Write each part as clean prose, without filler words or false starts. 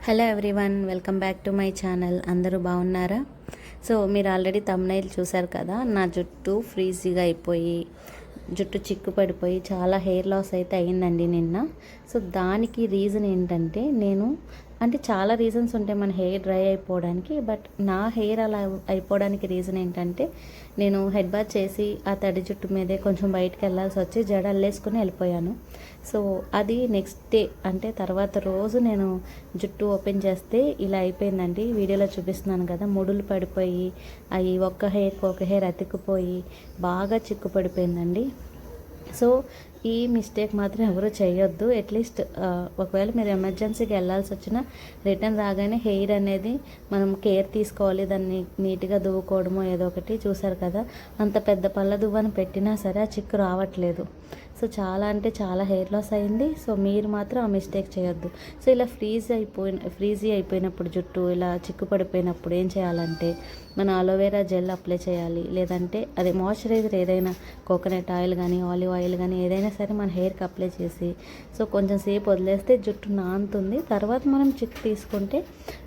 Hello everyone, welcome back to my channel. అందరూ బాగున్నారా? So మీరు ఆల్రెడీ థంబ్నెయిల్ చూసారు కదా. నా జుట్టు ఫ్రీజీగా అయిపోయి జుట్టు చిక్కు పడిపోయి చాలా హెయిర్ లాస్ అయితే అయ్యిందండి నిన్న. సో దానికి రీజన్ ఏంటంటే చాలా రీజన్స్ ఉంటాయి మన హెయిర్ డ్రై అయిపోవడానికి. బట్ నా హెయిర్ అలా అయిపోవడానికి రీజన్ ఏంటంటే నేను హెడ్ బాత్ చేసి ఆ తడి జుట్టు మీదే కొంచెం బయటకు వెళ్ళాల్సి వచ్చి జడ అల్లేసుకుని వెళ్ళిపోయాను. సో అది నెక్స్ట్ డే అంటే తర్వాత రోజు నేను జుట్టు ఓపెన్ చేస్తే ఇలా అయిపోయిందండి. వీడియోలో చూపిస్తున్నాను కదా, ముడులు పడిపోయి అవి ఒక్క హెయిర్కి ఒక హెయిర్ అతుక్కుపోయి బాగా చిక్కు పడిపోయిందండి. సో ఈ మిస్టేక్ మాత్రం ఎవరు చేయొద్దు. అట్లీస్ట్ ఒకవేళ మీరు ఎమర్జెన్సీకి వెళ్ళాల్సి వచ్చినా రిటర్న్ రాగానే హెయిర్ అనేది మనం కేర్ తీసుకోవాలి. దాన్ని నీట్గా దువ్వుకోవడమో ఏదో ఒకటి. చూసారు కదా, అంత పెద్ద పళ్ళ దువ్వని పెట్టినా సరే ఆ చిక్కు రావట్లేదు. సో చాలా హెయిర్ లాస్ అయింది. సో మీరు మాత్రం ఆ మిస్టేక్ చేయొద్దు. సో ఇలా ఫ్రీజీ అయిపోయినప్పుడు జుట్టు ఇలా చిక్కు పడిపోయినప్పుడు ఏం చేయాలంటే మన అలోవెరా జెల్ అప్లై చేయాలి. లేదంటే అదే మాయిశ్చరైజర్ ఏదైనా కోకోనట్ ఆయిల్ కానీ ఆలివ్ ఆయిల్ కానీ ఏదైనా సరే మన హెయిర్కి అప్లై చేసి సో కొంచెం సేపు వదిలేస్తే జుట్టు నానుతుంది. తర్వాత మనం చిక్కు తీసుకుంటే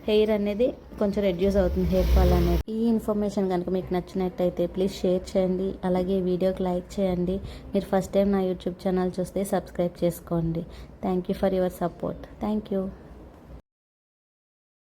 హెయిర్ అనేది కొంచెం రెడ్యూస్ అవుతుంది, హెయిర్ ఫాల్ అనేది. ఈ ఇన్ఫర్మేషన్ కనుక మీకు నచ్చినట్టయితే ప్లీజ్ షేర్ చేయండి. అలాగే వీడియోకి లైక్ చేయండి. మీరు ఫస్ట్ టైం నా యూట్యూబ్ ఛానల్ చూస్తే సబ్స్క్రైబ్ చేసుకోండి. Thank you for your support. Thank you.